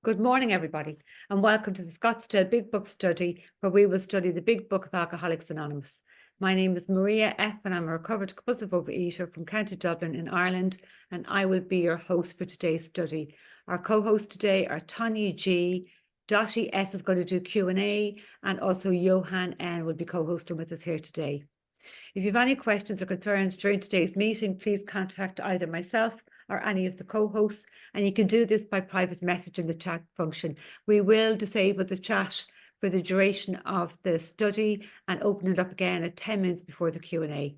Good morning, everybody, and welcome to the Scottsdale Big Book Study, where we will study the Big Book of Alcoholics Anonymous. My name is Maria F., and I'm a recovered compulsive overeater from County Dublin in Ireland, and I will be your host for today's study. Our co-hosts today are Tanya G., Dottie S. is going to do Q&A, and also Johan N. will be co-hosting with us here today. If you have any questions or concerns during today's meeting, please contact either myself or any of the co-hosts, and you can do this by private message in the chat function. We will disable the chat for the duration of the study and open it up again at 10 minutes before the Q&A.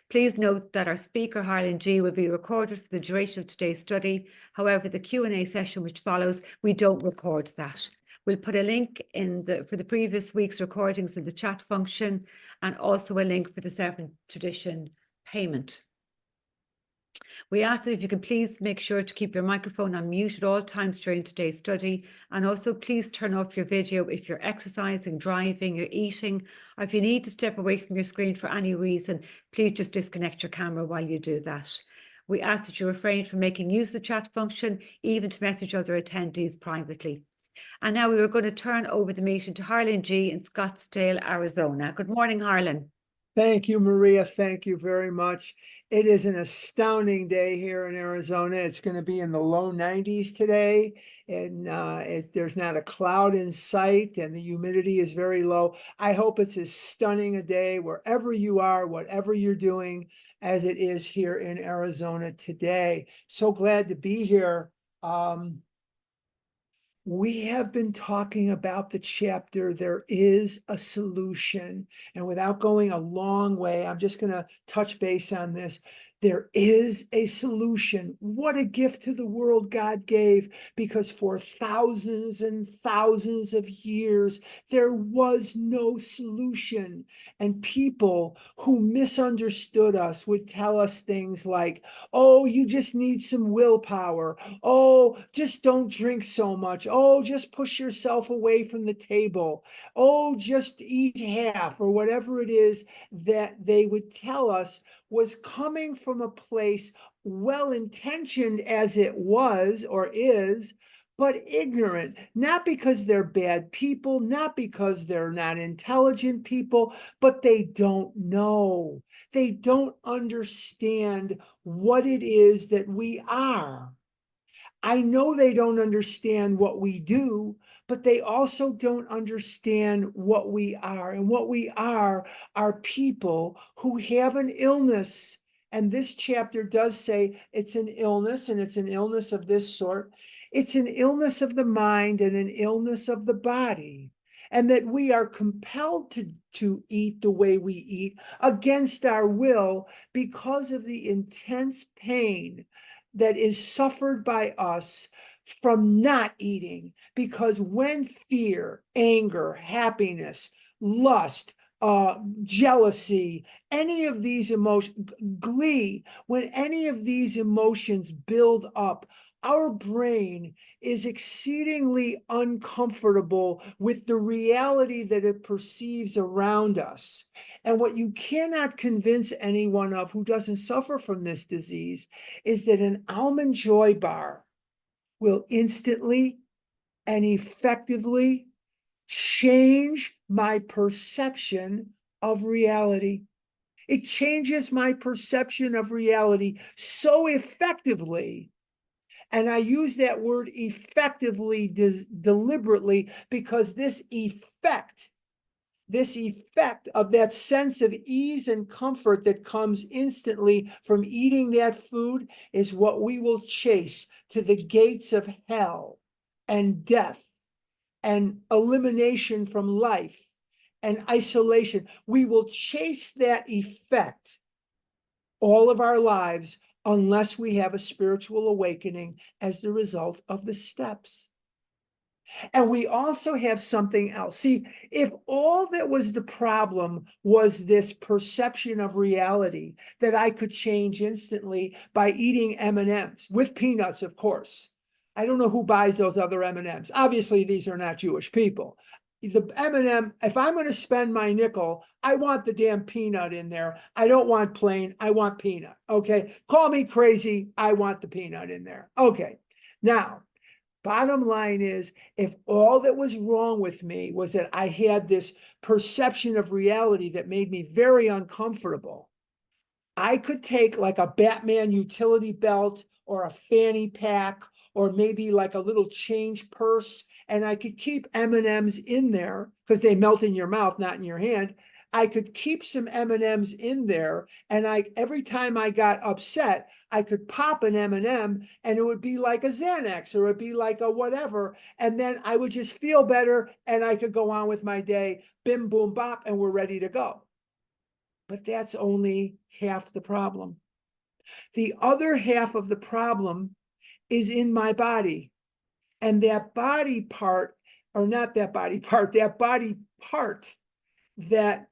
Please note that our speaker, Harlan G., will be recorded for the duration of today's study. However, the Q&A session which follows, we don't record that. We'll put a link for the previous week's recordings in the chat function, and also a link for the Seventh Tradition payment. We ask that if you can please make sure to keep your microphone on mute at all times during today's study, and also please turn off your video if you're exercising, driving, or eating, or if you need to step away from your screen for any reason, please just disconnect your camera while you do that. We ask that you refrain from making use of the chat function, even to message other attendees privately. And now we are going to turn over the meeting to Harlan G. in Scottsdale, Arizona. Good morning, Harlan. Thank you, Maria. Thank you very much. It is an astounding day here in Arizona. It's going to be in the low 90s today, and there's not a cloud in sight, and the humidity is very low. I hope it's as stunning a day wherever you are, whatever you're doing, as it is here in Arizona today. So glad to be here. We have been talking about the chapter, There is a Solution. And without going a long way, I'm just going to touch base on this. There is a solution. What a gift to the world God gave, because for thousands and thousands of years, there was no solution. And people who misunderstood us would tell us things like, oh, you just need some willpower. Oh, just don't drink so much. Oh, just push yourself away from the table. Oh, just eat half, or whatever it is that they would tell us was coming from a place, well-intentioned as it was or is, but ignorant, not because they're bad people, not because they're not intelligent people, but they don't know. They don't understand what it is that we are. I know they don't understand what we do, but they also don't understand what we are. And what we are people who have an illness. And this chapter does say it's an illness, and it's an illness of this sort. It's an illness of the mind and an illness of the body. And that we are compelled to eat the way we eat against our will because of the intense pain that is suffered by us from not eating. Because when fear, anger, happiness, lust, jealousy, any of these emotions, glee, when any of these emotions build up, our brain is exceedingly uncomfortable with the reality that it perceives around us. And what you cannot convince anyone of who doesn't suffer from this disease is that an Almond Joy bar will instantly and effectively change my perception of reality. It changes my perception of reality so effectively. And I use that word effectively deliberately, because this effect of that sense of ease and comfort that comes instantly from eating that food is what we will chase to the gates of hell and death and elimination from life and isolation. We will chase that effect all of our lives unless we have a spiritual awakening as the result of the steps. And we also have something else. See, if all that was the problem was this perception of reality that I could change instantly by eating M&Ms with peanuts, of course. I don't know who buys those other M&Ms. Obviously, these are not Jewish people. The M&M, if I'm going to spend my nickel, I want the damn peanut in there. I don't want plain. I want peanut. Okay. Call me crazy. I want the peanut in there. Okay. Now, Bottom line is, if all that was wrong with me was that I had this perception of reality that made me very uncomfortable, I could take like a Batman utility belt or a fanny pack or maybe like a little change purse, and I could keep M&Ms in there because they melt in your mouth, not in your hand. I could keep some M&Ms in there, and every time I got upset, I could pop an M&M, and it would be like a Xanax or it'd be like a whatever, and then I would just feel better, and I could go on with my day. Bim, boom, bop, and we're ready to go. But that's only half the problem. The other half of the problem is in my body. And that body part, or not that body part, that body part that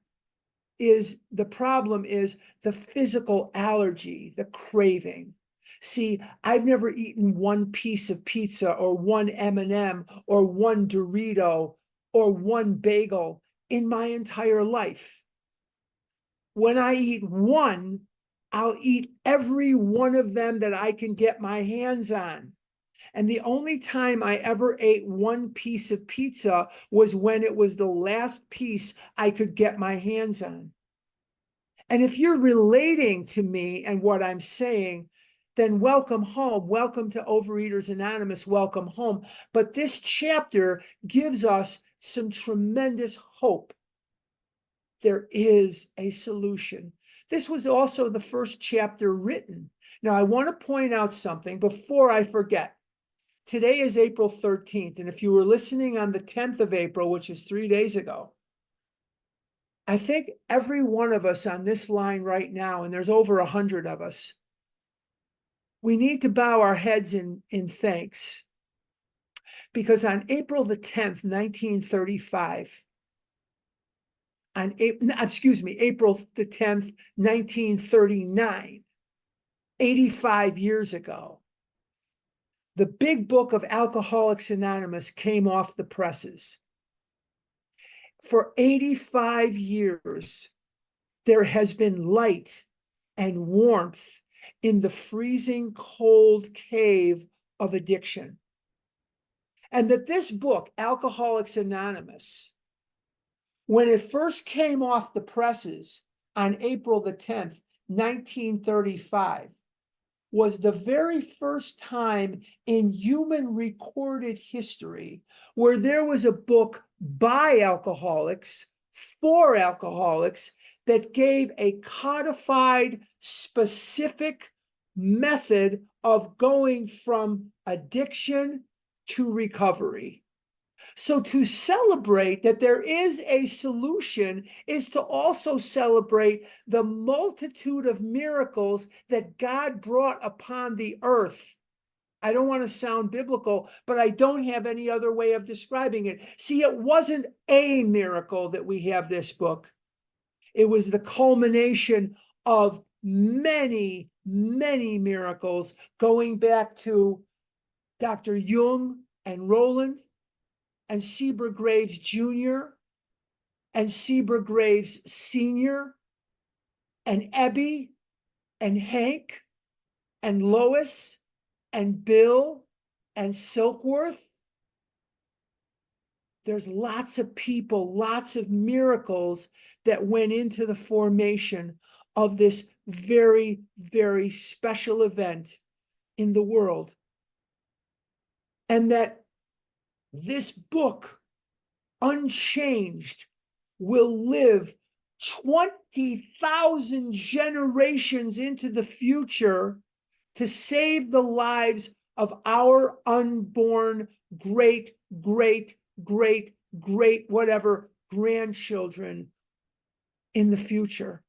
is the problem is the physical allergy, the craving. See, I've never eaten one piece of pizza or one M&M or one Dorito or one bagel in my entire life. When I eat one, I'll eat every one of them that I can get my hands on. And the only time I ever ate one piece of pizza was when it was the last piece I could get my hands on. And if you're relating to me and what I'm saying, then welcome home. Welcome to Overeaters Anonymous. Welcome home. But this chapter gives us some tremendous hope. There is a solution. This was also the first chapter written. Now, I want to point out something before I forget. Today is April 13th, and if you were listening on the 10th of April, which is 3 days ago, I think every one of us on this line right now, and there's over 100 of us, we need to bow our heads in thanks. Because on April the 10th, 1935, April the 10th, 1939, 85 years ago, the big book of Alcoholics Anonymous came off the presses. For 85 years, there has been light and warmth in the freezing cold cave of addiction. And that this book, Alcoholics Anonymous, when it first came off the presses on April the 10th, 1935, was the very first time in human recorded history where there was a book by alcoholics for alcoholics that gave a codified, specific method of going from addiction to recovery. So to celebrate that there is a solution is to also celebrate the multitude of miracles that God brought upon the earth. I don't want to sound biblical, but I don't have any other way of describing it. See, it wasn't a miracle that we have this book. It was the culmination of many, many miracles going back to Dr. Jung and Roland and Sieber Graves Jr. and Sieber Graves Sr. and Ebby and Hank and Lois and Bill and Silkworth. There's lots of people, lots of miracles that went into the formation of this very, very special event in the world. And that this book, unchanged, will live 20,000 generations into the future to save the lives of our unborn great, great, great, great, whatever, grandchildren in the future.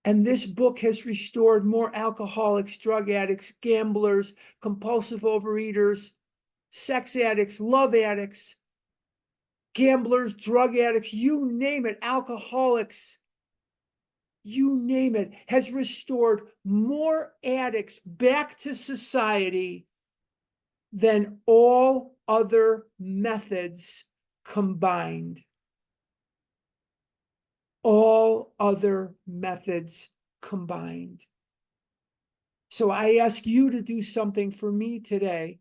And this book has restored more alcoholics, drug addicts, gamblers, compulsive overeaters, sex addicts, love addicts, gamblers, drug addicts, you name it, alcoholics, you name it, has restored more addicts back to society than all other methods combined. All other methods combined. So I ask you to do something for me today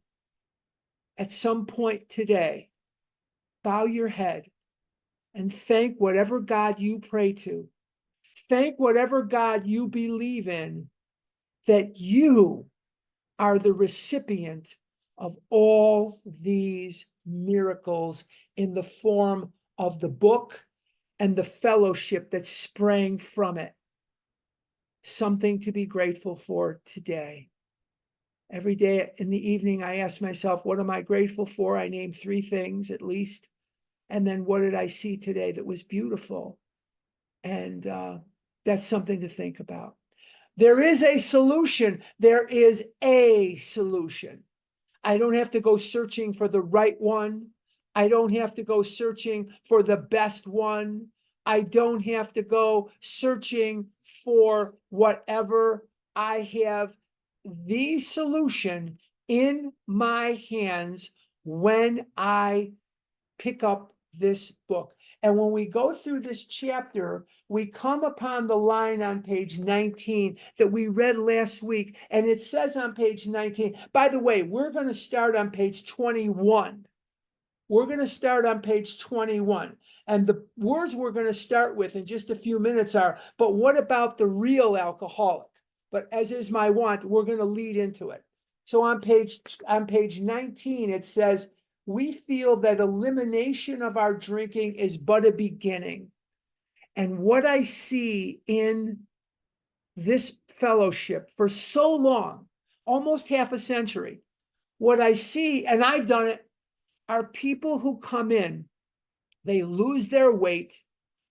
at some point today, bow your head and thank whatever God you pray to. Thank whatever God you believe in, that you are the recipient of all these miracles in the form of the book and the fellowship that sprang from it. Something to be grateful for today. Every day in the evening, I ask myself, what am I grateful for? I name 3 things at least. And then what did I see today that was beautiful? And that's something to think about. There is a solution. There is a solution. I don't have to go searching for the right one. I don't have to go searching for the best one. I don't have to go searching for whatever. I have the solution in my hands when I pick up this book. And when we go through this chapter, we come upon the line on page 19 that we read last week. And it says on page 19, by the way, we're going to start on page 21. We're going to start on page 21. And the words we're going to start with in just a few minutes are, but what about the real alcoholic? But as is my wont, we're going to lead into it. So on page 19, it says, we feel that elimination of our drinking is but a beginning. And what I see in this fellowship for so long, almost half a century, what I see, and I've done it, are people who come in, they lose their weight,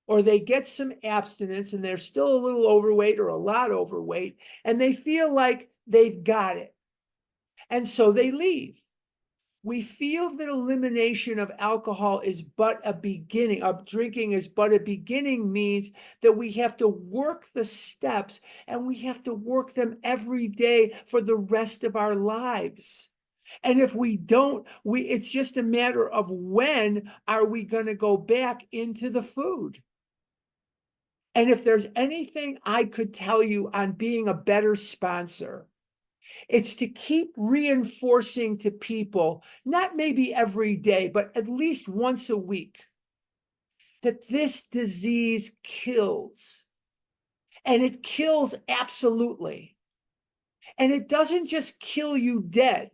or they get some abstinence and they're still a little overweight or a lot overweight, and they feel like they've got it. And so they leave. We feel that elimination of alcohol is but a beginning, of drinking is but a beginning, means that we have to work the steps, and we have to work them every day for the rest of our lives. And if we don't, it's just a matter of when are we going to go back into the food. And if there's anything I could tell you on being a better sponsor, it's to keep reinforcing to people, not maybe every day, but at least once a week, that this disease kills. And it kills absolutely. And it doesn't just kill you dead.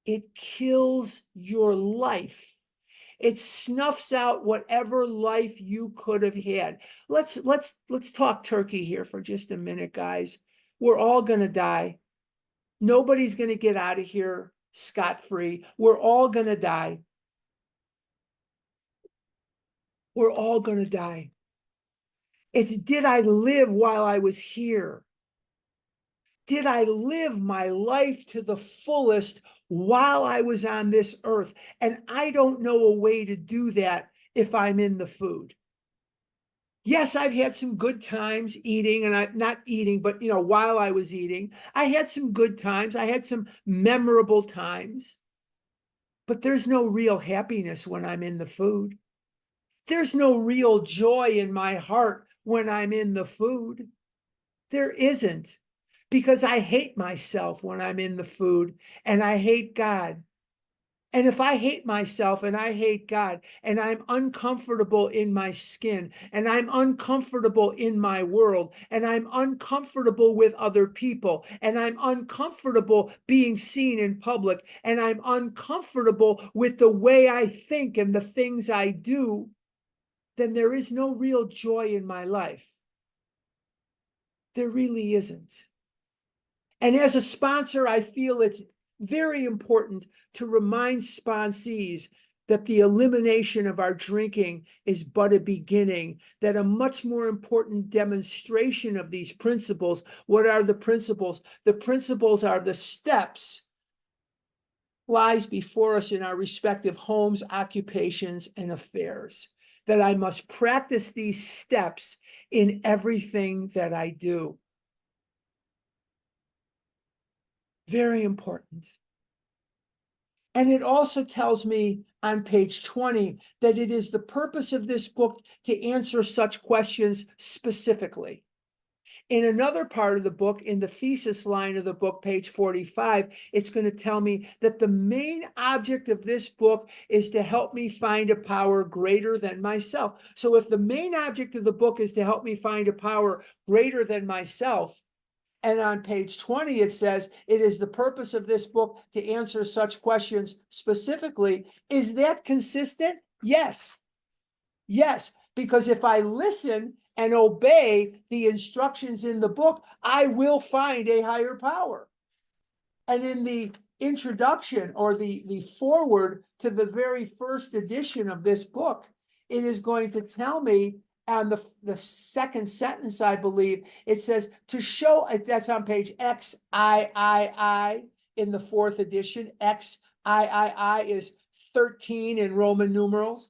It kills your life. It snuffs out whatever life you could have had. Let's talk turkey here for just a minute, guys. We're all going to die. Nobody's going to get out of here scot-free. We're all going to die. We're all going to die. It's, did I live while I was here? Did I live my life to the fullest while I was on this earth? And I don't know a way to do that if I'm in the food. Yes, I've had some good times eating, and I'm not eating, but while I was eating, I had some good times. I had some memorable times. But there's no real happiness when I'm in the food. There's no real joy in my heart when I'm in the food. There isn't, because I hate myself when I'm in the food, and I hate God. And if I hate myself and I hate God, and I'm uncomfortable in my skin, and I'm uncomfortable in my world, and I'm uncomfortable with other people, and I'm uncomfortable being seen in public, and I'm uncomfortable with the way I think and the things I do, then there is no real joy in my life. There really isn't. And as a sponsor, I feel it's very important to remind sponsees that the elimination of our drinking is but a beginning, that a much more important demonstration of these principles. What are the principles? The principles are the steps lies before us in our respective homes, occupations, and affairs, that I must practice these steps in everything that I do. Very important. And it also tells me on page 20 that it is the purpose of this book to answer such questions specifically. In another part of the book, in the thesis line of the book, page 45, it's going to tell me that the main object of this book is to help me find a power greater than myself. So if the main object of the book is to help me find a power greater than myself, and on page 20, it says, it is the purpose of this book to answer such questions specifically. Is that consistent? Yes. Yes, because if I listen and obey the instructions in the book, I will find a higher power. And in the introduction or the foreword to the very first edition of this book, it is going to tell me on the second sentence, I believe, it says to show, that's on page XIII in the fourth edition. XIII is 13 in Roman numerals.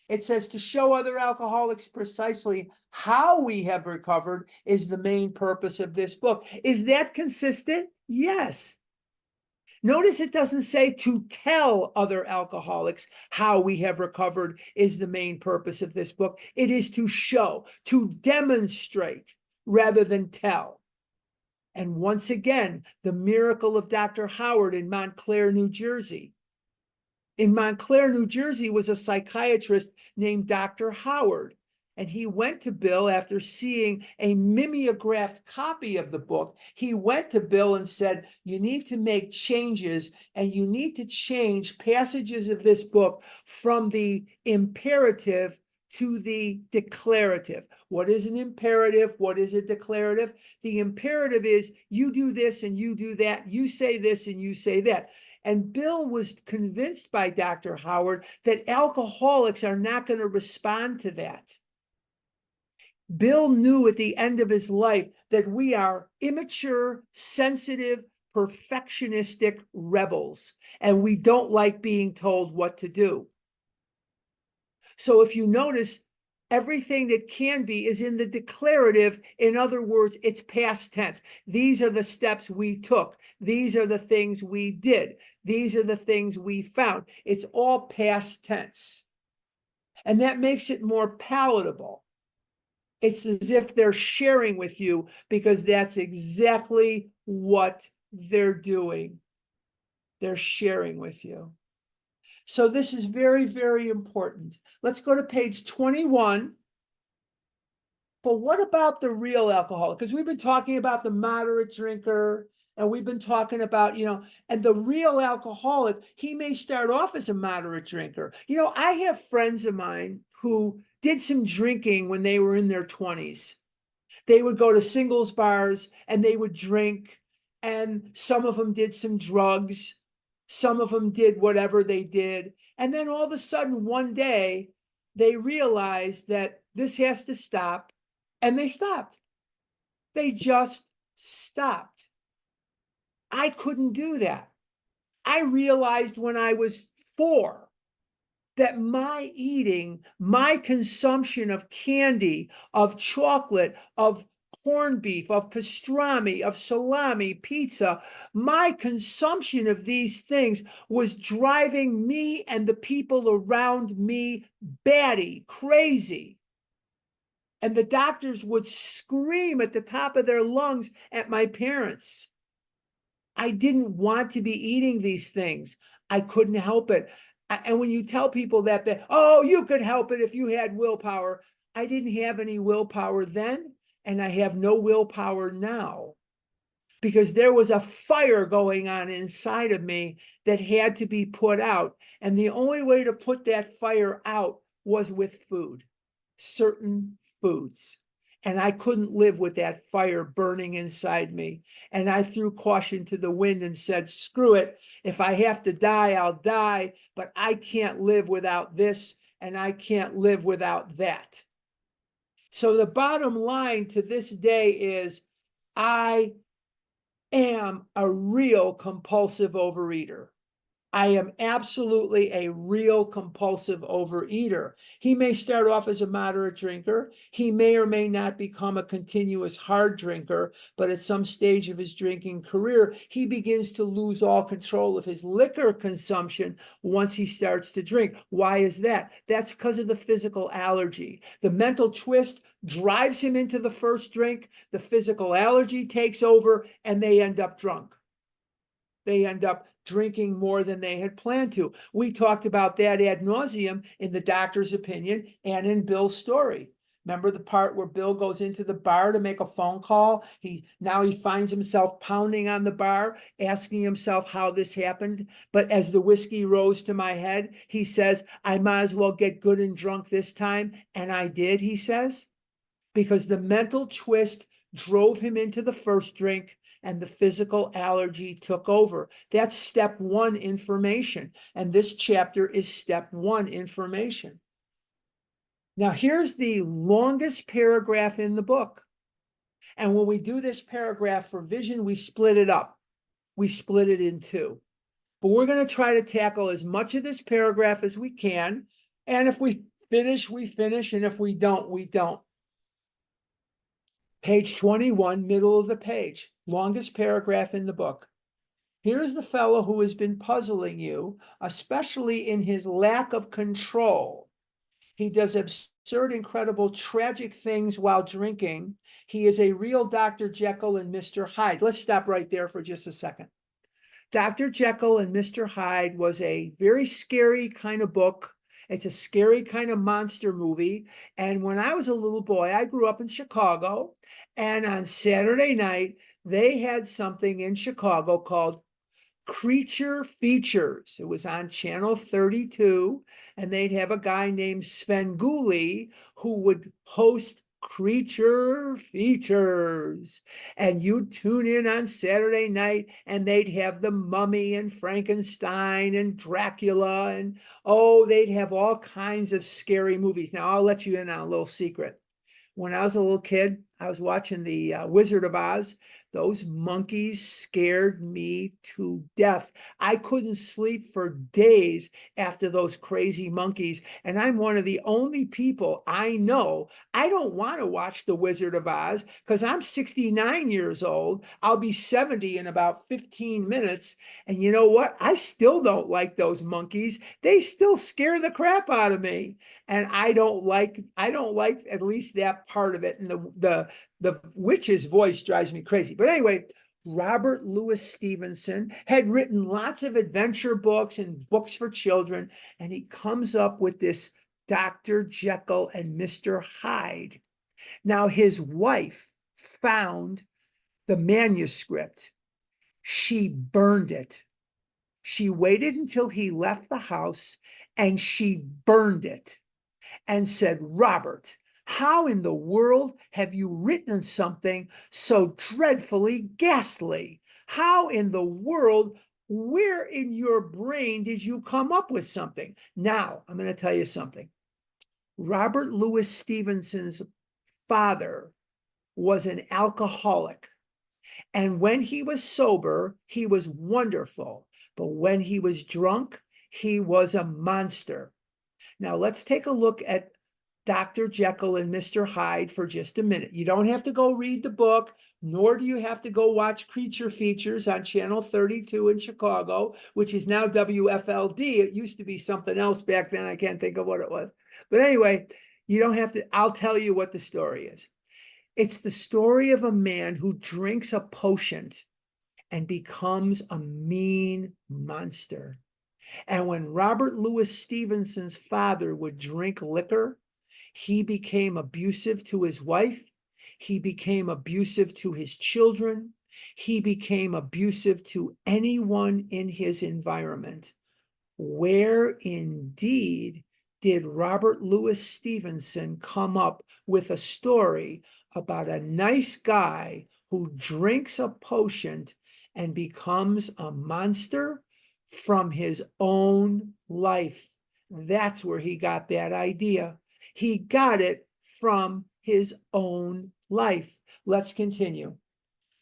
It says to show other alcoholics precisely how we have recovered is the main purpose of this book. Is that consistent? Yes. Notice it doesn't say to tell other alcoholics how we have recovered is the main purpose of this book. It is to show, to demonstrate rather than tell. And once again, the miracle of Dr. Howard in Montclair, New Jersey. In Montclair, New Jersey, was a psychiatrist named Dr. Howard. And he went to Bill after seeing a mimeographed copy of the book. He went to Bill and said, you need to make changes and you need to change passages of this book from the imperative to the declarative. What is an imperative? What is a declarative? The imperative is you do this and you do that. You say this and you say that. And Bill was convinced by Dr. Howard that alcoholics are not going to respond to that. Bill knew at the end of his life that we are immature, sensitive, perfectionistic rebels, and we don't like being told what to do. So if you notice, everything that can be is in the declarative. In other words, it's past tense. These are the steps we took. These are the things we did. These are the things we found. It's all past tense. And that makes it more palatable. It's as if they're sharing with you because that's exactly what they're doing. They're sharing with you. So this is very, very important. Let's go to page 21. But what about the real alcoholic? Because we've been talking about the moderate drinker, and we've been talking about, and the real alcoholic, he may start off as a moderate drinker. I have friends of mine who did some drinking when they were in their 20s. They would go to singles bars and they would drink, and some of them did some drugs. Some of them did whatever they did. And then all of a sudden, one day, they realized that this has to stop. And they stopped. They just stopped. I couldn't do that. I realized when I was 4 that my eating, my consumption of candy, of chocolate, of corned beef, of pastrami, of salami, pizza, my consumption of these things was driving me and the people around me batty, crazy. And the doctors would scream at the top of their lungs at my parents. I didn't want to be eating these things. I couldn't help it. And when you tell people that, oh, you could help it if you had willpower. I didn't have any willpower then, and I have no willpower now. Because there was a fire going on inside of me that had to be put out. And the only way to put that fire out was with food, certain foods. And I couldn't live with that fire burning inside me. And I threw caution to the wind and said, screw it. If I have to die, I'll die, but I can't live without this, and I can't live without that. So the bottom line to this day is I am a real compulsive overeater. I am absolutely a real compulsive overeater. He may start off as a moderate drinker. He may or may not become a continuous hard drinker, but at some stage of his drinking career, he begins to lose all control of his liquor consumption once he starts to drink. Why is that? That's because of the physical allergy. The mental twist drives him into the first drink. The physical allergy takes over, and they end up drunk. They end up drinking more than they had planned to. We talked about that ad nauseum in the doctor's opinion and in Bill's story. Remember the part where Bill goes into the bar to make a phone call? Now he finds himself pounding on the bar, asking himself how this happened. But as the whiskey rose to my head, he says, I might as well get good and drunk this time. And I did, he says, because the mental twist drove him into the first drink and the physical allergy took over. That's step one information. And this chapter is step one information. Now, here's the longest paragraph in the book. And when we do this paragraph for vision, we split it up. We split it in two. But we're going to try to tackle as much of this paragraph as we can. And if we finish, we finish. And if we don't, we don't. Page 21, middle of the page, longest paragraph in the book. Here's the fellow who has been puzzling you, especially in his lack of control. He does absurd, incredible, tragic things while drinking. He is a real Dr. Jekyll and Mr. Hyde. Let's stop right there for just a second. Dr. Jekyll and Mr. Hyde was a very scary kind of book. It's a scary kind of monster movie. And when I was a little boy, I grew up in Chicago. And on Saturday night, they had something in Chicago called Creature Features. It was on Channel 32. And they'd have a guy named Svengoolie who would host Creature Features. And you'd tune in on Saturday night and they'd have the Mummy and Frankenstein and Dracula. And they'd have all kinds of scary movies. Now, I'll let you in on a little secret. When I was a little kid, I was watching the Wizard of Oz. Those monkeys scared me to death. I couldn't sleep for days after those crazy monkeys. And I'm one of the only people I know. I don't want to watch the Wizard of Oz because I'm 69 years old. I'll be 70 in about 15 minutes. And you know what? I still don't like those monkeys. They still scare the crap out of me. And I don't like at least that part of it. And the witch's voice drives me crazy. But anyway, Robert Louis Stevenson had written lots of adventure books and books for children. And he comes up with this Dr. Jekyll and Mr. Hyde. Now, his wife found the manuscript. She burned it. She waited until he left the house and she burned it and said, Robert, how in the world have you written something so dreadfully ghastly? How in the world, where in your brain did you come up with something? Now, I'm going to tell you something. Robert Louis Stevenson's father was an alcoholic. And when he was sober, he was wonderful. But when he was drunk, he was a monster. Now, let's take a look at Dr. Jekyll and Mr. Hyde for just a minute. You don't have to go read the book, nor do you have to go watch Creature Features on Channel 32 in Chicago, which is now WFLD. It used to be something else back then. I can't think of what it was. But anyway, you don't have to. I'll tell you what the story is. It's the story of a man who drinks a potion and becomes a mean monster. And when Robert Louis Stevenson's father would drink liquor, he became abusive to his wife. He became abusive to his children. He became abusive to anyone in his environment. Where indeed did Robert Louis Stevenson come up with a story about a nice guy who drinks a potion and becomes a monster from his own life? That's where he got that idea. He got it from his own life. Let's continue.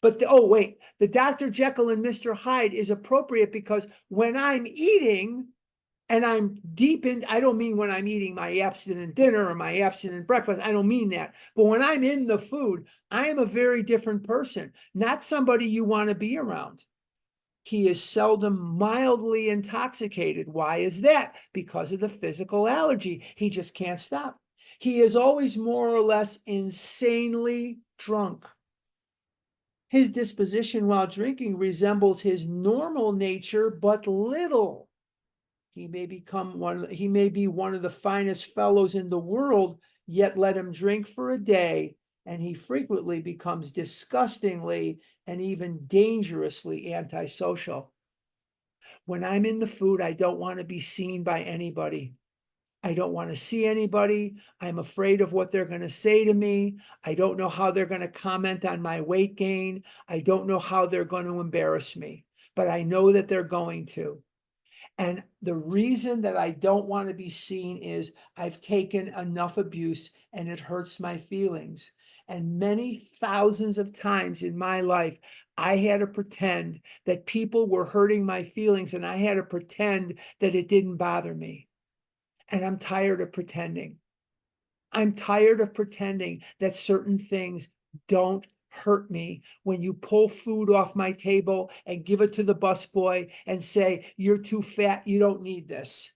But oh, wait, the Dr. Jekyll and Mr. Hyde is appropriate because when I'm eating and I'm deep in, I don't mean when I'm eating my abstinent dinner or my abstinent breakfast. I don't mean that. But when I'm in the food, I am a very different person, not somebody you want to be around. He is seldom mildly intoxicated. Why is that? Because of the physical allergy. He just can't stop. He is always more or less insanely drunk. His disposition while drinking resembles his normal nature, but little. He may be one of the finest fellows in the world, yet let him drink for a day, and he frequently becomes disgustingly and even dangerously antisocial. When I'm in the food, I don't want to be seen by anybody. I don't want to see anybody. I'm afraid of what they're going to say to me. I don't know how they're going to comment on my weight gain. I don't know how they're going to embarrass me, but I know that they're going to. And the reason that I don't want to be seen is I've taken enough abuse and it hurts my feelings. And many thousands of times in my life, I had to pretend that people were hurting my feelings and I had to pretend that it didn't bother me. And I'm tired of pretending. I'm tired of pretending that certain things don't hurt me. When you pull food off my table and give it to the busboy and say, you're too fat, you don't need this.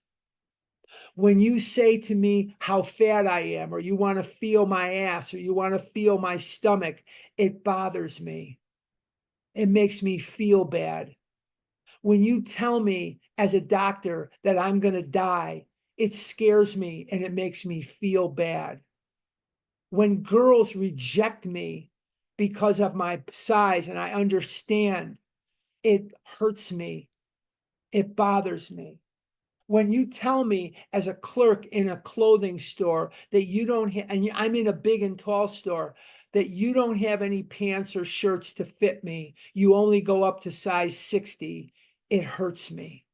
When you say to me how fat I am, or you want to feel my ass, or you want to feel my stomach, it bothers me. It makes me feel bad. When you tell me as a doctor that I'm going to die, it scares me and it makes me feel bad. When girls reject me because of my size, and I understand, it hurts me. It bothers me. When you tell me as a clerk in a clothing store that you don't have, and I'm in a big and tall store, that you don't have any pants or shirts to fit me, you only go up to size 60, it hurts me.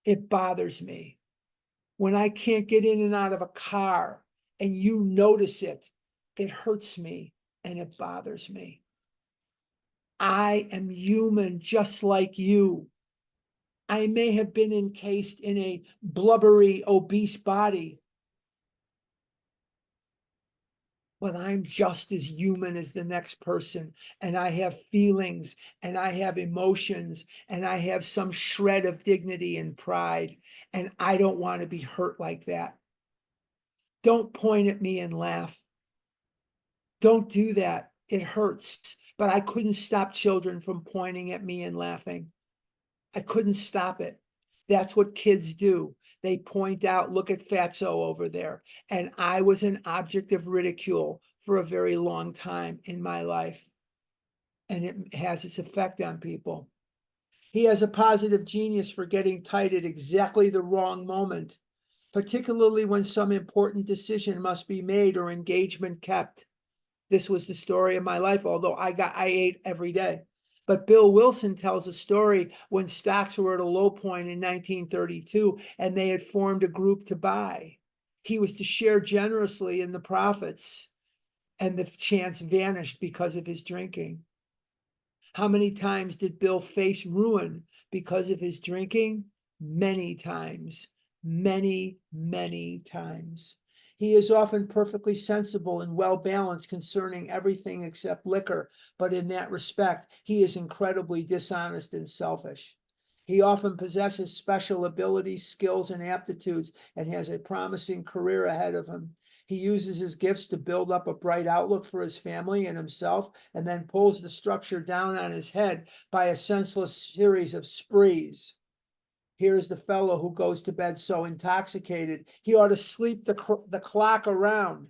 It bothers me. When I can't get in and out of a car and you notice it, it hurts me and it bothers me. I am human just like you. I may have been encased in a blubbery, obese body, but I'm just as human as the next person. And I have feelings and I have emotions and I have some shred of dignity and pride. And I don't want to be hurt like that. Don't point at me and laugh. Don't do that. It hurts. But I couldn't stop children from pointing at me and laughing. I couldn't stop it. That's what kids do. They point out, look at Fatso over there. And I was an object of ridicule for a very long time in my life. And it has its effect on people. He has a positive genius for getting tight at exactly the wrong moment, particularly when some important decision must be made or engagement kept. This was the story of my life, although I ate every day. But Bill Wilson tells a story when stocks were at a low point in 1932 and they had formed a group to buy. He was to share generously in the profits, and the chance vanished because of his drinking. How many times did Bill face ruin because of his drinking? Many times, many, many times. He is often perfectly sensible and well-balanced concerning everything except liquor, but in that respect, he is incredibly dishonest and selfish. He often possesses special abilities, skills, and aptitudes, and has a promising career ahead of him. He uses his gifts to build up a bright outlook for his family and himself, and then pulls the structure down on his head by a senseless series of sprees. Here's the fellow who goes to bed so intoxicated, he ought to sleep the clock around.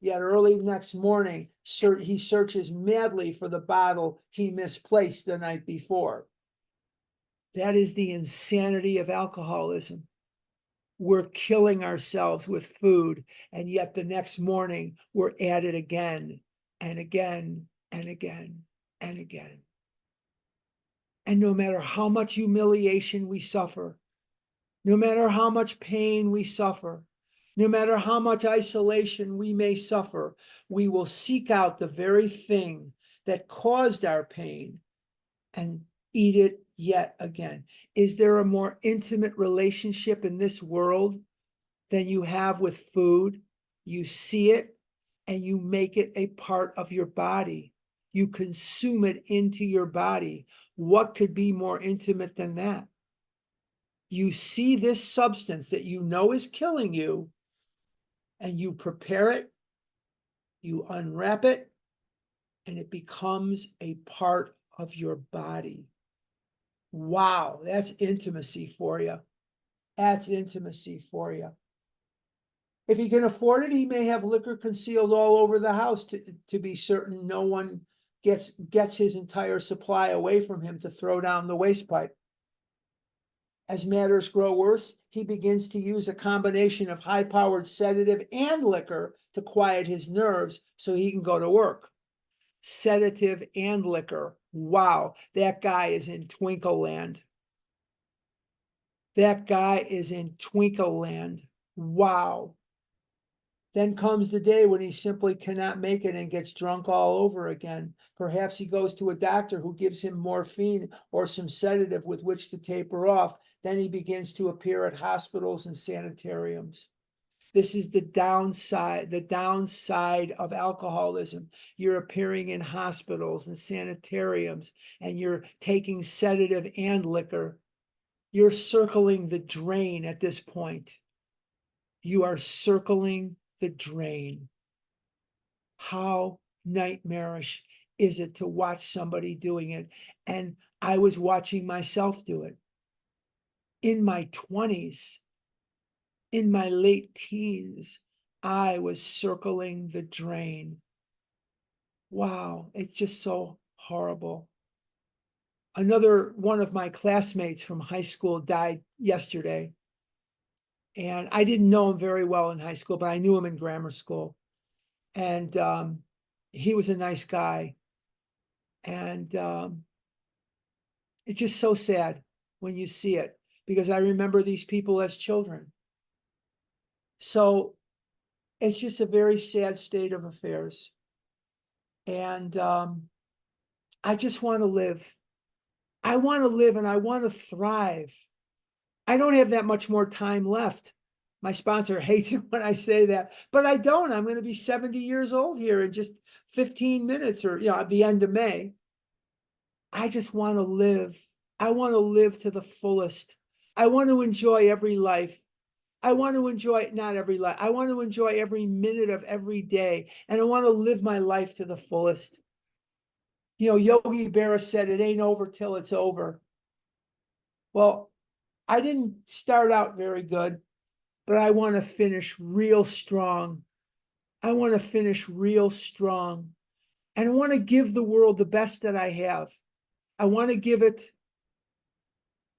Yet early next morning, he searches madly for the bottle he misplaced the night before. That is the insanity of alcoholism. We're killing ourselves with food, and yet the next morning we're at it again and again and again and again. And no matter how much humiliation we suffer, no matter how much pain we suffer, no matter how much isolation we may suffer, we will seek out the very thing that caused our pain and eat it yet again. Is there a more intimate relationship in this world than you have with food? You see it and you make it a part of your body. You consume it into your body. What could be more intimate than that? You see this substance that you know is killing you, and you prepare it, you unwrap it, and it becomes a part of your body. Wow, that's intimacy for you. That's intimacy for you. If he can afford it, he may have liquor concealed all over the house to be certain no one gets his entire supply away from him to throw down the waste pipe. As matters grow worse, he begins to use a combination of high-powered sedative and liquor to quiet his nerves so he can go to work. Sedative and liquor. Wow, that guy is in Twinkle Land. That guy is in Twinkle Land. Wow. Then comes the day when he simply cannot make it and gets drunk all over again. Perhaps he goes to a doctor who gives him morphine or some sedative with which to taper off. Then he begins to appear at hospitals and sanitariums. This is the downside of alcoholism. You're appearing in hospitals and sanitariums, and you're taking sedative and liquor. You're circling the drain at this point. You are circling the drain. How nightmarish is it to watch somebody doing it? And I was watching myself do it. In my 20s, in my late teens, I was circling the drain. Wow, it's just so horrible. Another one of my classmates from high school died yesterday. And I didn't know him very well in high school, but I knew him in grammar school. And he was a nice guy. And it's just so sad when you see it, because I remember these people as children. So it's just a very sad state of affairs. And I just want to live. I want to live and I want to thrive. I don't have that much more time left. My sponsor hates it when I say that, but I don't. I'm going to be 70 years old here in just 15 minutes, or at the end of May. I just want to live. I want to live to the fullest. I want to enjoy every life. I want to enjoy, not every life, I want to enjoy every minute of every day. And I want to live my life to the fullest. Yogi Berra said, it ain't over till it's over. Well, I didn't start out very good, but I want to finish real strong. I want to finish real strong. And I want to give the world the best that I have. I want to give it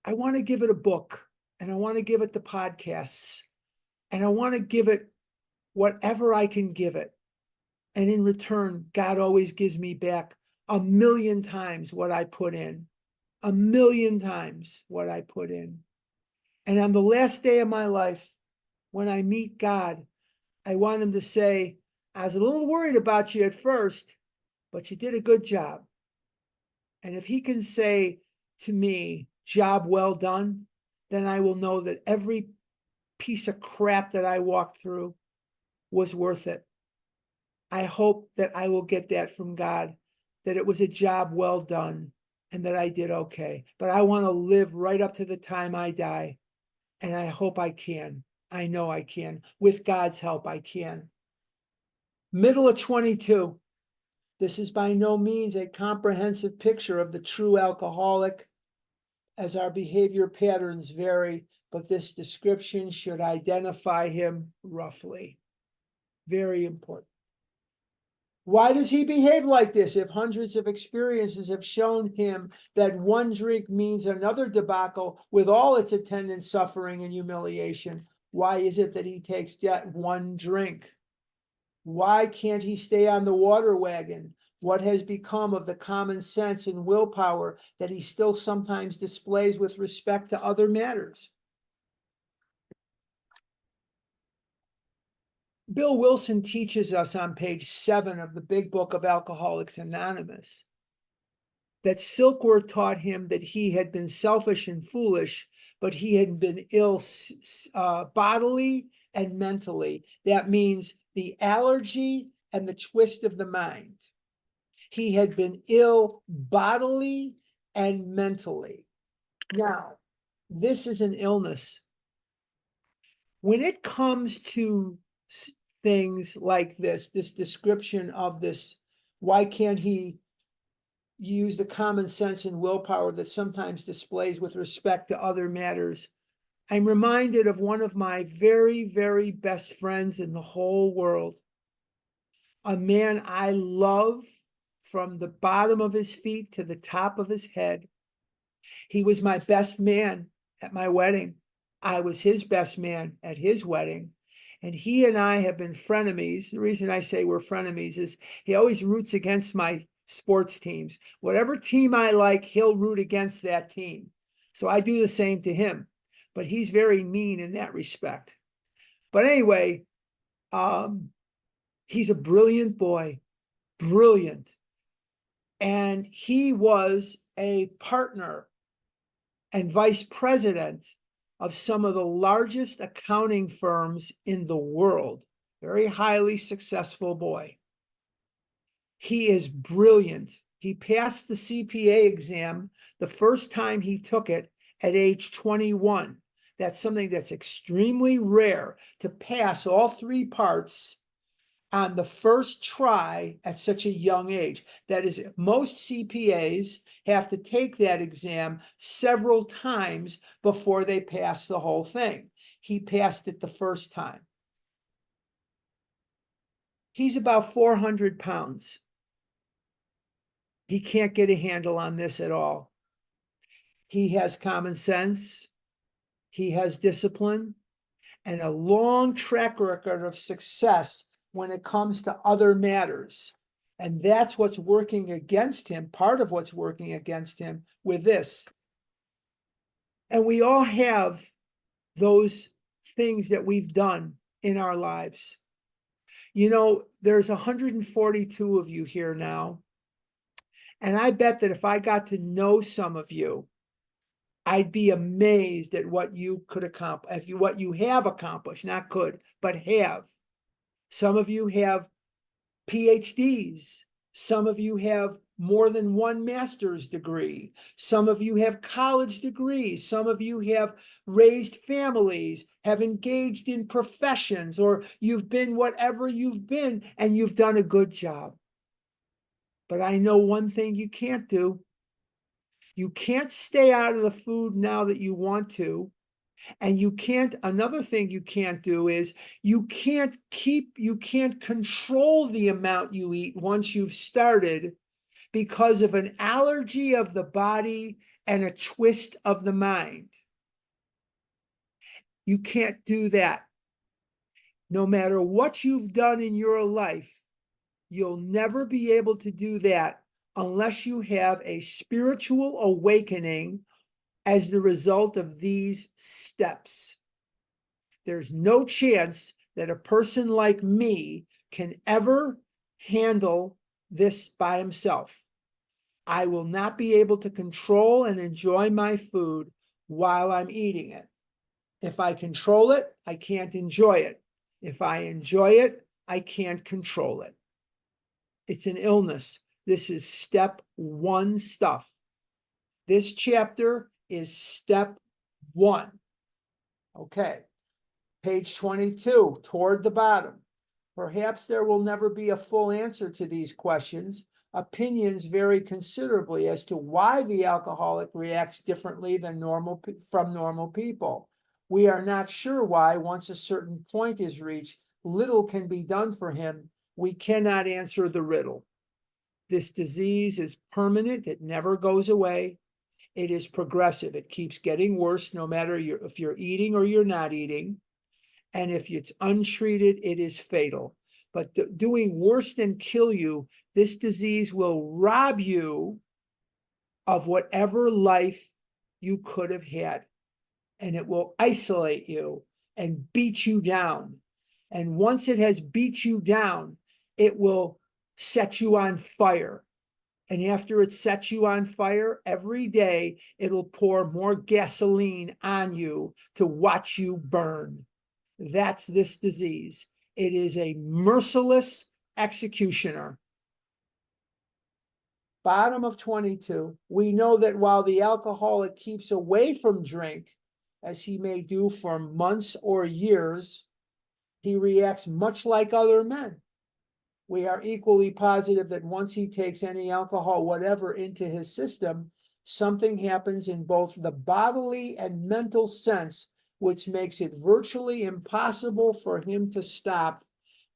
a book, and I want to give it the podcasts, and I want to give it whatever I can give it. And in return, God always gives me back 1,000,000 times what I put in, 1,000,000 times what I put in. And on the last day of my life, when I meet God, I want him to say, I was a little worried about you at first, but you did a good job. And if he can say to me, job well done, then I will know that every piece of crap that I walked through was worth it. I hope that I will get that from God, that it was a job well done and that I did okay. But I want to live right up to the time I die. And I hope I can. I know I can. With God's help, I can. Middle of 22. This is by no means a comprehensive picture of the true alcoholic, as our behavior patterns vary, but this description should identify him roughly. Very important. Why does he behave like this if hundreds of experiences have shown him that one drink means another debacle with all its attendant suffering and humiliation? Why is it that he takes that one drink? Why can't he stay on the water wagon? What has become of the common sense and willpower that he still sometimes displays with respect to other matters? Bill Wilson teaches us on page 7 of the Big Book of Alcoholics Anonymous that Silkworth taught him that he had been selfish and foolish, but he had been ill bodily and mentally. That means the allergy and the twist of the mind. He had been ill bodily and mentally. Now, this is an illness. When it comes to things like this description of this, why can't he use the common sense and willpower that sometimes displays with respect to other matters? I'm reminded of one of my very, very best friends in the whole world, a man I love from the bottom of his feet to the top of his head. He was my best man at my wedding. I was his best man at his wedding. And he and I have been frenemies. The reason I say we're frenemies is he always roots against my sports teams. Whatever team I like, he'll root against that team. So I do the same to him. But he's very mean in that respect. But anyway, he's a brilliant boy, brilliant. And he was a partner and vice president of some of the largest accounting firms in the world. Very highly successful boy. He is brilliant. He passed the CPA exam the first time he took it at age 21. That's something that's extremely rare, to pass all 3 parts on the first try at such a young age. That is, most CPAs have to take that exam several times before they pass the whole thing. He passed it the first time. He's about 400 pounds. He can't get a handle on this at all. He has common sense. He has discipline and a long track record of success when it comes to other matters. And that's what's working against him, part of what's working against him with this. And we all have those things that we've done in our lives. You know, there's 142 of you here now. And I bet that if I got to know some of you, I'd be amazed at what you could accomplish, what you have accomplished, not could, but have. Some of you have PhDs. Some of you have more than one master's degree. Some of you have college degrees. Some of you have raised families, have engaged in professions, or you've been whatever you've been, and you've done a good job. But I know one thing you can't do. You can't stay out of the food now that you want to. And you can't, another thing you can't do is you can't control the amount you eat once you've started because of an allergy of the body and a twist of the mind. You can't do that. No matter what you've done in your life, you'll never be able to do that unless you have a spiritual awakening as the result of these steps. There's no chance that a person like me can ever handle this by himself. I will not be able to control and enjoy my food while I'm eating it. If I control it, I can't enjoy it. If I enjoy it, I can't control it. It's an illness. This is step 1 stuff. This chapter is step 1. Okay. Page 22, toward the bottom. Perhaps there will never be a full answer to these questions. Opinions vary considerably as to why the alcoholic reacts differently than from normal people. We are not sure why. Once a certain point is reached, little can be done for him. We cannot answer the riddle. This disease is permanent. It never goes away. It is progressive. It keeps getting worse no matter if you're eating or you're not eating. And if it's untreated, it is fatal. But doing worse than kill you, this disease will rob you of whatever life you could have had. And it will isolate you and beat you down. And once it has beat you down, it will set you on fire. And after it sets you on fire, every day it'll pour more gasoline on you to watch you burn. That's this disease. It is a merciless executioner. Bottom of 22, we know that while the alcoholic keeps away from drink, as he may do for months or years, he reacts much like other men. We are equally positive that once he takes any alcohol, whatever, into his system, something happens in both the bodily and mental sense, which makes it virtually impossible for him to stop.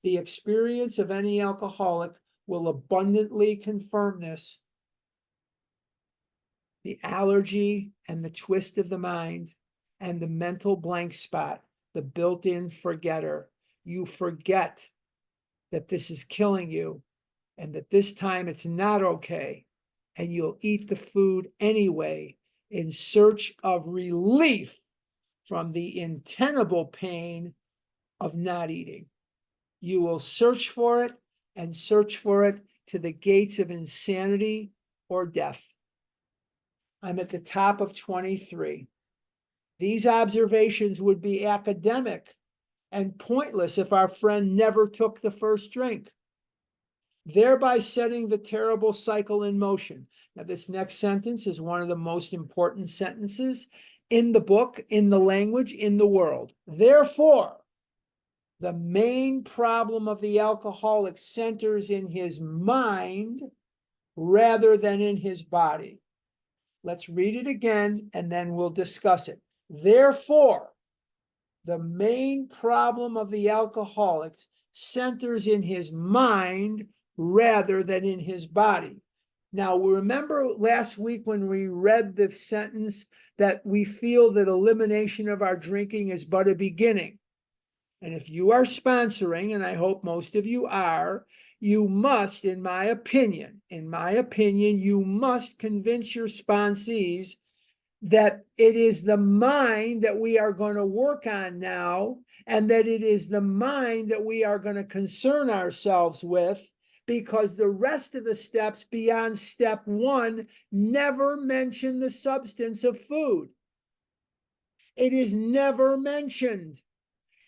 The experience of any alcoholic will abundantly confirm this. The allergy and the twist of the mind and the mental blank spot, the built-in forgetter. You forget that this is killing you and that this time it's not okay. And you'll eat the food anyway in search of relief from the untenable pain of not eating. You will search for it and search for it to the gates of insanity or death. I'm at the top of 23. These observations would be academic and pointless if our friend never took the first drink, thereby setting the terrible cycle in motion. Now, this next sentence is one of the most important sentences in the book, in the language, in the world. Therefore, the main problem of the alcoholic centers in his mind rather than in his body. Let's read it again and then we'll discuss it. Therefore, the main problem of the alcoholic centers in his mind rather than in his body. Now, remember last week when we read the sentence that we feel that elimination of our drinking is but a beginning. And if you are sponsoring, and I hope most of you are, you must, in my opinion, you must convince your sponsees that it is the mind that we are going to work on now, and that it is the mind that we are going to concern ourselves with, because the rest of the steps beyond step 1 never mention the substance of food. It is never mentioned.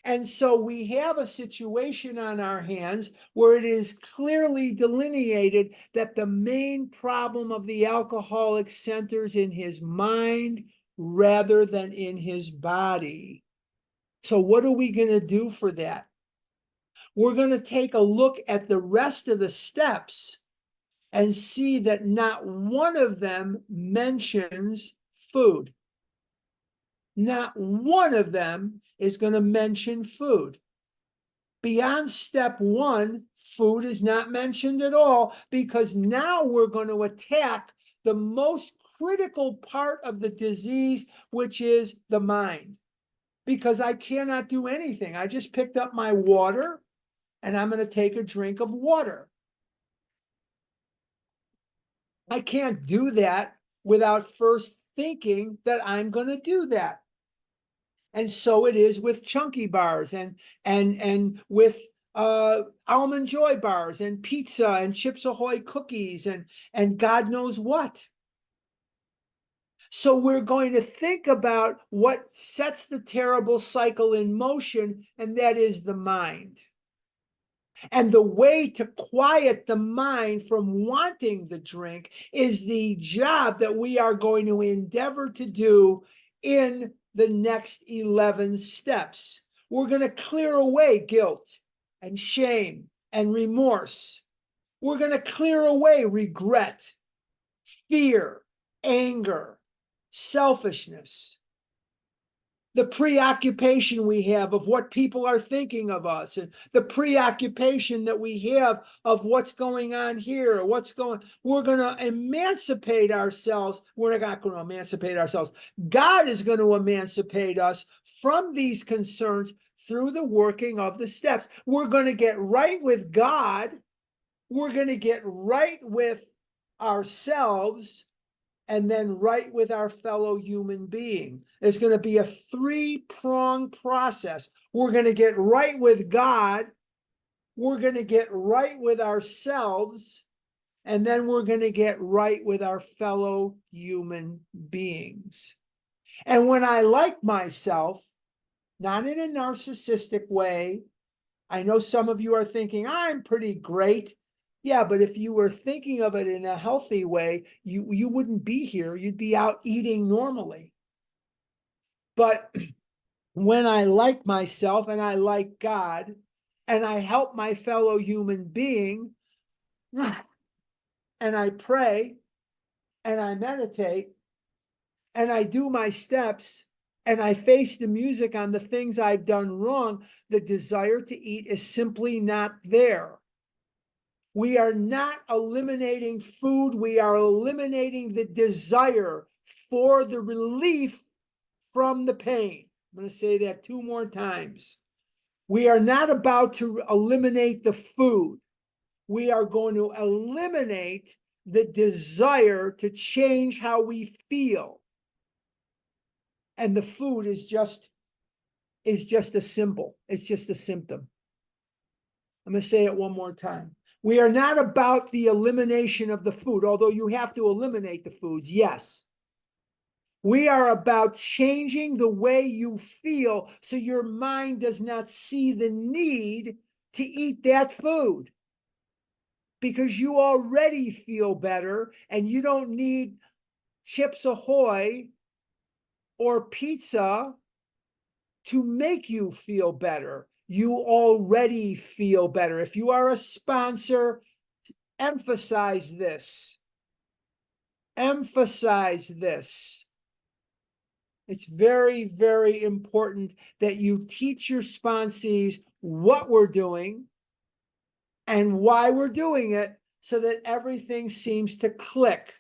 And so we have a situation on our hands where it is clearly delineated that the main problem of the alcoholic centers in his mind rather than in his body. So what are we going to do for that? We're going to take a look at the rest of the steps and see that not one of them mentions food. Not one of them is going to mention food. Beyond step 1, food is not mentioned at all, because now we're going to attack the most critical part of the disease, which is the mind. Because I cannot do anything. I just picked up my water and I'm going to take a drink of water. I can't do that without first thinking that I'm going to do that. And so it is with Chunky bars and with Almond Joy bars and pizza and Chips Ahoy cookies and God knows what. So we're going to think about what sets the terrible cycle in motion, and that is the mind. And the way to quiet the mind from wanting the drink is the job that we are going to endeavor to do in the next 11 steps. We're going to clear away guilt and shame and remorse. We're going to clear away regret, fear, anger, selfishness, the preoccupation we have of what people are thinking of us, and the preoccupation that we have of what's going on here, we're going to emancipate ourselves. We're not going to emancipate ourselves. God is going to emancipate us from these concerns through the working of the steps. We're going to get right with God. We're going to get right with ourselves. and then right with our fellow human being. There's going to be a three-pronged process. We're going to get right with God, we're going to get right with ourselves, and then we're going to get right with our fellow human beings. And when I like myself, not in a narcissistic way, I know some of you are thinking, I'm pretty great. Yeah, but if you were thinking of it in a healthy way, you wouldn't be here. You'd be out eating normally. But when I like myself and I like God and I help my fellow human being and I pray and I meditate and I do my steps and I face the music on the things I've done wrong, the desire to eat is simply not there. We are not eliminating food. We are eliminating the desire for the relief from the pain. I'm going to say that 2 more times. We are not about to eliminate the food. We are going to eliminate the desire to change how we feel. And the food is just a symbol. It's just a symptom. I'm going to say it one more time. We are not about the elimination of the food, although you have to eliminate the foods, yes. We are about changing the way you feel so your mind does not see the need to eat that food because you already feel better and you don't need Chips Ahoy or pizza to make you feel better. You already feel better. If you are a sponsor, emphasize this. Emphasize this. It's very, very important that you teach your sponsees what we're doing and why we're doing it so that everything seems to click.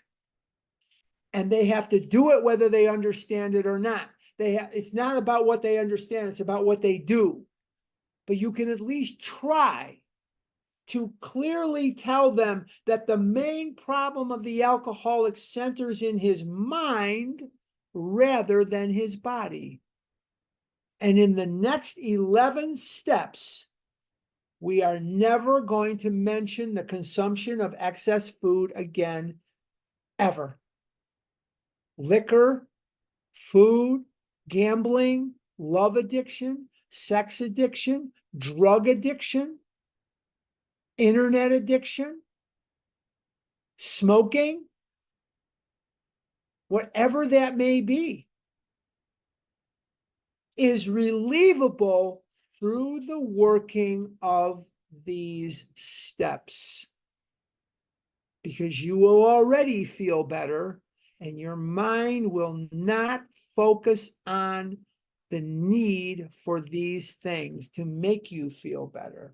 And they have to do it whether they understand it or not. It's not about what they understand, it's about what they do. But you can at least try to clearly tell them that the main problem of the alcoholic centers in his mind rather than his body. And in the next 11 steps, we are never going to mention the consumption of excess food again, ever. Liquor, food, gambling, love addiction, sex addiction, drug addiction, internet addiction, smoking, whatever that may be, is relievable through the working of these steps. Because you will already feel better and your mind will not focus on the need for these things to make you feel better.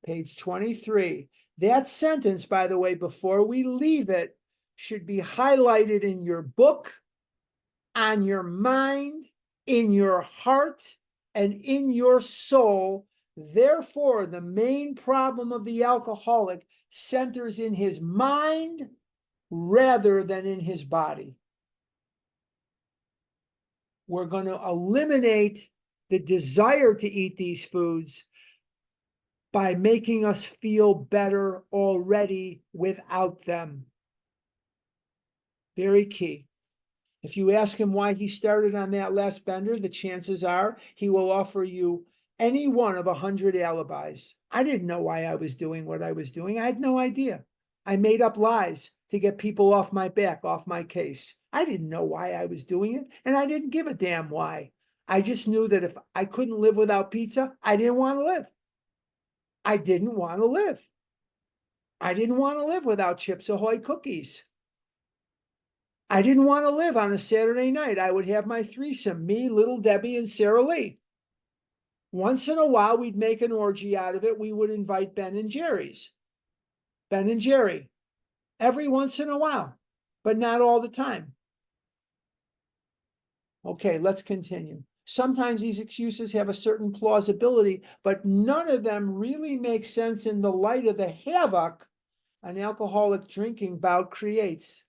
Page 23. That sentence, by the way, before we leave it, should be highlighted in your book, on your mind, in your heart, and in your soul. Therefore, the main problem of the alcoholic centers in his mind rather than in his body. We're going to eliminate the desire to eat these foods by making us feel better already without them. Very key. If you ask him why he started on that last bender, the chances are he will offer you any one of 100 alibis. I didn't know why I was doing what I was doing. I had no idea. I made up lies to get people off my back, off my case. I didn't know why I was doing it, and I didn't give a damn why. I just knew that if I couldn't live without pizza, I didn't want to live. I didn't want to live. I didn't want to live without Chips Ahoy cookies. I didn't want to live on a Saturday night. I would have my threesome, me, Little Debbie, and Sarah Lee. Once in a while, we'd make an orgy out of it. We would invite Ben and Jerry's. Ben and Jerry. Every once in a while, but not all the time. Okay, let's continue. Sometimes these excuses have a certain plausibility, but none of them really make sense in the light of the havoc an alcoholic drinking bout creates.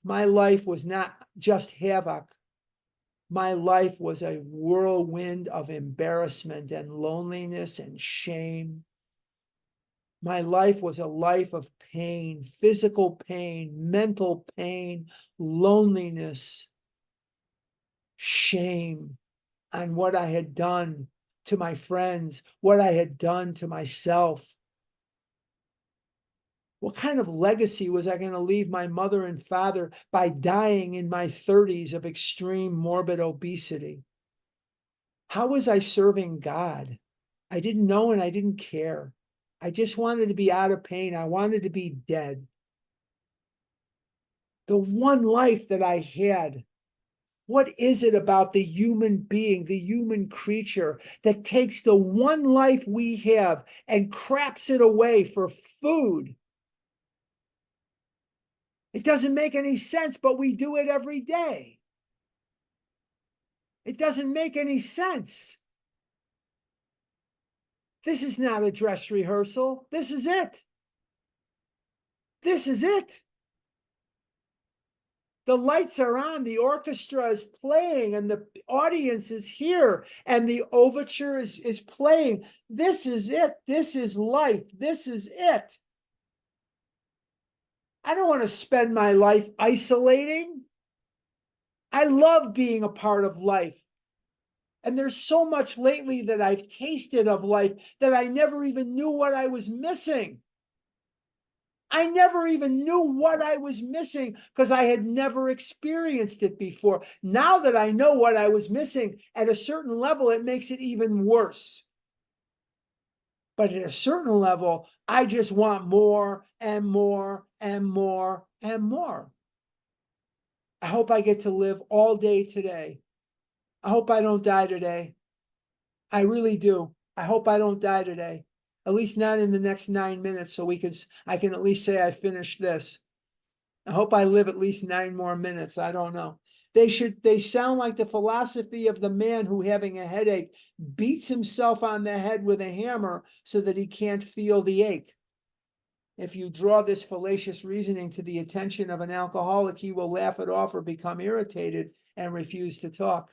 My life was not just havoc. My life was a whirlwind of embarrassment and loneliness and shame. My life was a life of pain, physical pain, mental pain, loneliness, shame on what I had done to my friends, what I had done to myself. What kind of legacy was I going to leave my mother and father by dying in my 30s of extreme morbid obesity? How was I serving God? I didn't know and I didn't care. I just wanted to be out of pain. I wanted to be dead. The one life that I had, what is it about the human being, the human creature, that takes the one life we have and craps it away for food? It doesn't make any sense, but we do it every day. It doesn't make any sense. This is not a dress rehearsal. This is it. This is it. The lights are on, the orchestra is playing, and the audience is here, and the overture is playing. This is it. This is life. This is it. I don't want to spend my life isolating. I love being a part of life. And there's so much lately that I've tasted of life that I never even knew what I was missing. I never even knew what I was missing because I had never experienced it before. Now that I know what I was missing, at a certain level, it makes it even worse. But at a certain level, I just want more and more and more and more. I hope I get to live all day today. I hope I don't die today. I really do. I hope I don't die today. At least not in the next 9 minutes, so I can at least say I finished this. I hope I live at least 9 more minutes. I don't know. They sound like the philosophy of the man who, having a headache, beats himself on the head with a hammer so that he can't feel the ache. If you draw this fallacious reasoning to the attention of an alcoholic, he will laugh it off or become irritated and refuse to talk.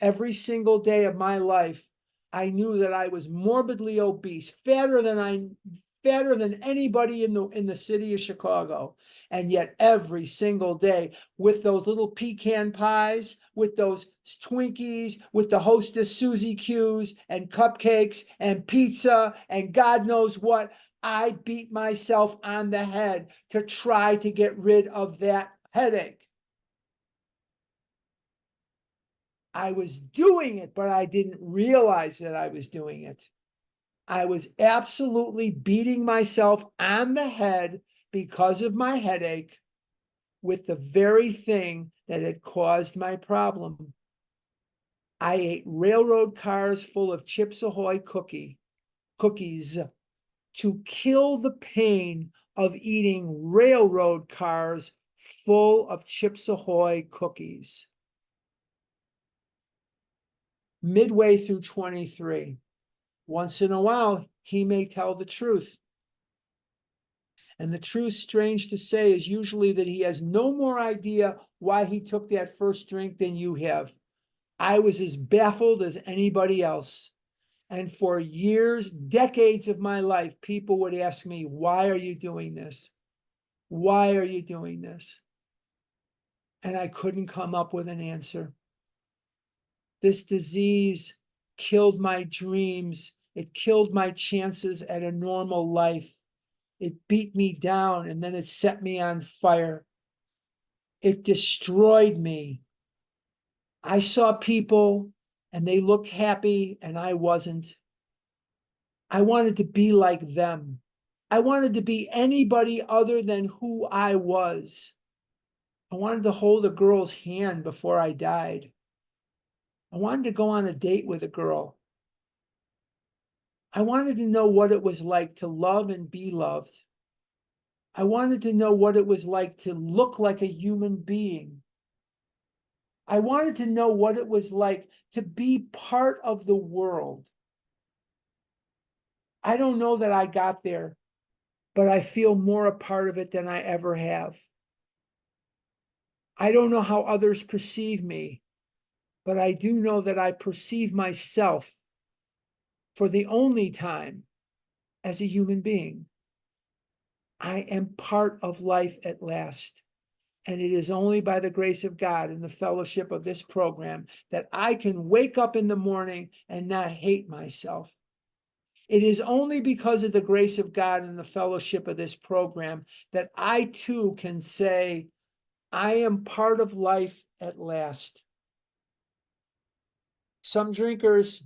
Every single day of my life, I knew that I was morbidly obese, fatter than anybody in the city of Chicago. And yet every single day, with those little pecan pies, with those Twinkies, with the Hostess Susie Q's and cupcakes and pizza and God knows what, I beat myself on the head to try to get rid of that headache. I was doing it, but I didn't realize that I was doing it. I was absolutely beating myself on the head because of my headache with the very thing that had caused my problem. I ate railroad cars full of Chips Ahoy cookies to kill the pain of eating railroad cars full of Chips Ahoy cookies. Midway through 23, once in a while, he may tell the truth. And the truth, strange to say, is usually that he has no more idea why he took that first drink than you have. I was as baffled as anybody else. And for years, decades of my life, people would ask me, why are you doing this? Why are you doing this? And I couldn't come up with an answer. This disease killed my dreams. It killed my chances at a normal life. It beat me down and then it set me on fire. It destroyed me. I saw people and they looked happy and I wasn't. I wanted to be like them. I wanted to be anybody other than who I was. I wanted to hold a girl's hand before I died. I wanted to go on a date with a girl. I wanted to know what it was like to love and be loved. I wanted to know what it was like to look like a human being. I wanted to know what it was like to be part of the world. I don't know that I got there, but I feel more a part of it than I ever have. I don't know how others perceive me, but I do know that I perceive myself for the only time as a human being. I am part of life at last. And it is only by the grace of God and the fellowship of this program that I can wake up in the morning and not hate myself. It is only because of the grace of God and the fellowship of this program that I too can say, I am part of life at last. Some drinkers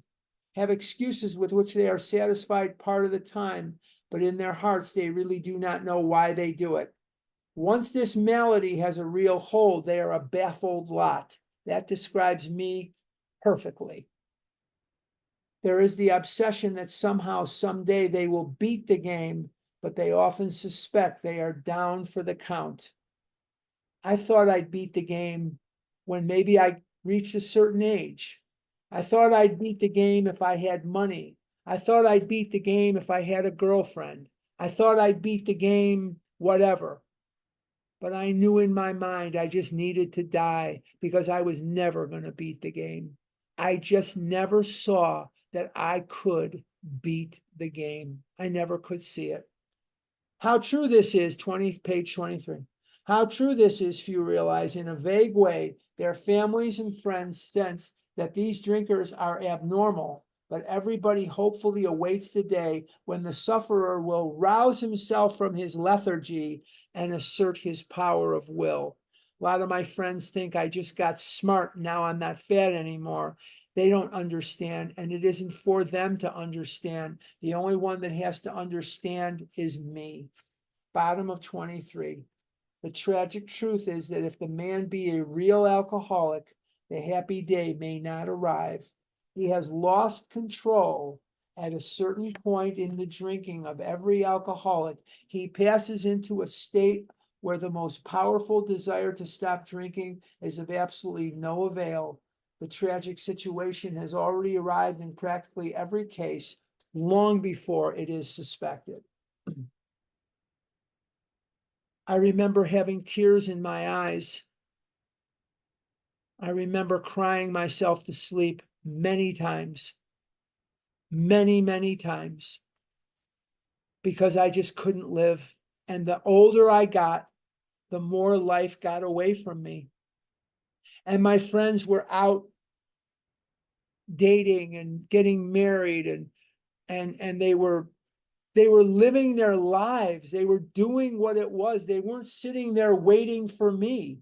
have excuses with which they are satisfied part of the time, but in their hearts, they really do not know why they do it. Once this malady has a real hold, they are a baffled lot. That describes me perfectly. There is the obsession that somehow, someday they will beat the game, but they often suspect they are down for the count. I thought I'd beat the game when maybe I reached a certain age. I thought I'd beat the game if I had money. I thought I'd beat the game if I had a girlfriend. I thought I'd beat the game, whatever. But I knew in my mind I just needed to die because I was never going to beat the game. I just never saw that I could beat the game. I never could see it. How true this is, page 23. How true this is, few realize in a vague way, their families and friends sense that these drinkers are abnormal, but everybody hopefully awaits the day when the sufferer will rouse himself from his lethargy and assert his power of will. A lot of my friends think I just got smart, now I'm not fat anymore. They don't understand, and it isn't for them to understand. The only one that has to understand is me. Bottom of 23. The tragic truth is that if the man be a real alcoholic, the happy day may not arrive. He has lost control at a certain point in the drinking of every alcoholic. He passes into a state where the most powerful desire to stop drinking is of absolutely no avail. The tragic situation has already arrived in practically every case long before it is suspected. I remember having tears in my eyes. I remember crying myself to sleep many times, many times, because I just couldn't live. And the older I got, the more life got away from me. And my friends were out dating and getting married, and they were living their lives. They were doing what it was. They weren't sitting there waiting for me.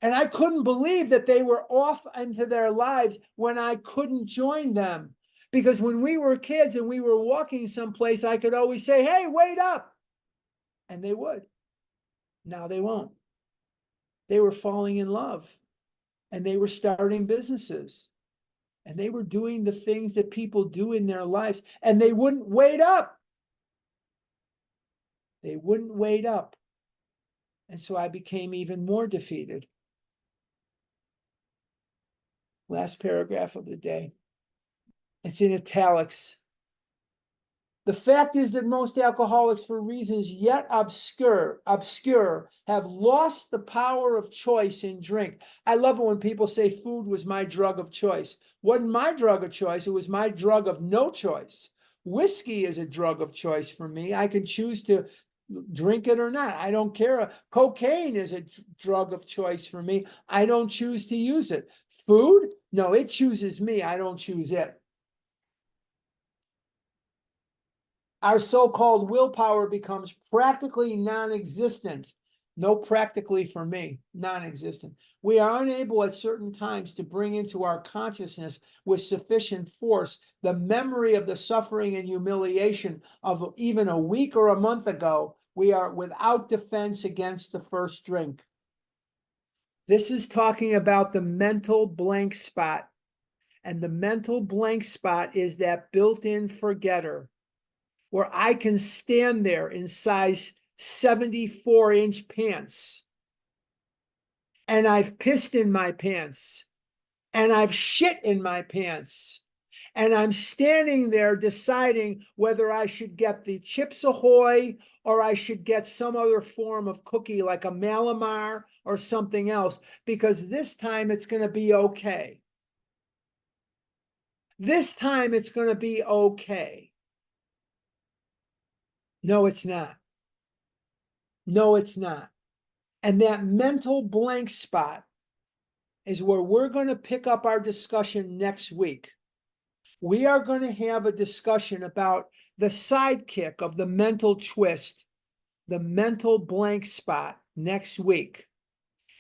And I couldn't believe that they were off into their lives when I couldn't join them. Because when we were kids and we were walking someplace, I could always say, hey, wait up. And they would. Now they won't. They were falling in love, and they were starting businesses, and they were doing the things that people do in their lives, and they wouldn't wait up. They wouldn't wait up. And so I became even more defeated. Last paragraph of the day. It's in italics. The fact is that most alcoholics, for reasons yet obscure, have lost the power of choice in drink. I love it when people say food was my drug of choice. Wasn't my drug of choice, it was my drug of no choice. Whiskey is a drug of choice for me. I can choose to drink it or not. I don't care. Cocaine is a drug of choice for me. I don't choose to use it. Food? No, it chooses me. I don't choose it. Our so-called willpower becomes practically non-existent. No practically for me, non-existent. We are unable at certain times to bring into our consciousness with sufficient force the memory of the suffering and humiliation of even a week or a month ago. We are without defense against the first drink. This is talking about the mental blank spot. And the mental blank spot is that built-in forgetter, where I can stand there in size 74-inch pants, and I've pissed in my pants, and I've shit in my pants, And I'm standing there deciding whether I should get the Chips Ahoy or I should get some other form of cookie like a Malamar or something else, because this time it's going to be okay. This time it's going to be okay. No, it's not. No, it's not. And that mental blank spot is where we're going to pick up our discussion next week. We are going to have a discussion about the sidekick of the mental twist, the mental blank spot next week.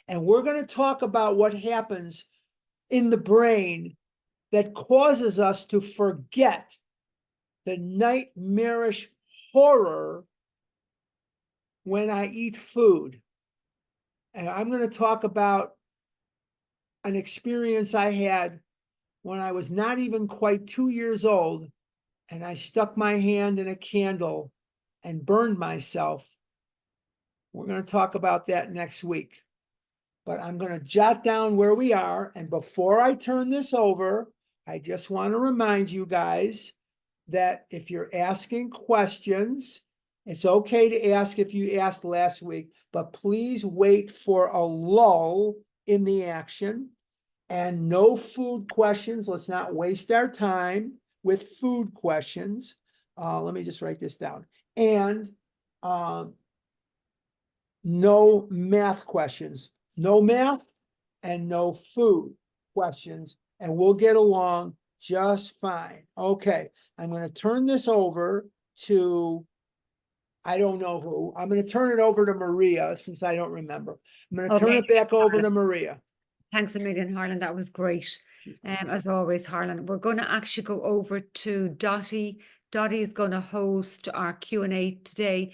And we're going to talk about what happens in the brain that causes us to forget the nightmarish horror when I eat food. And I'm going to talk about an experience I had when I was not even quite 2 years old, and I stuck my hand in a candle and burned myself. We're going to talk about that next week. But I'm going to jot down where we are. And before I turn this over, I just want to remind you guys that if you're asking questions, it's okay to ask if you asked last week, but please wait for a lull in the action and no food questions. Let's not waste our time with food questions. Let me just write this down. And no math questions. No math and no food questions, and we'll get along just fine. Okay, I'm going to turn this over to, I don't know who. I'm going to turn it over to Maria since I don't remember. I'm going to turn Okay. it back over to Maria. Thanks a million, Harlan. That was great. She's As always, Harlan. We're going to actually go over to Dottie. Dottie is going to host our Q&A today.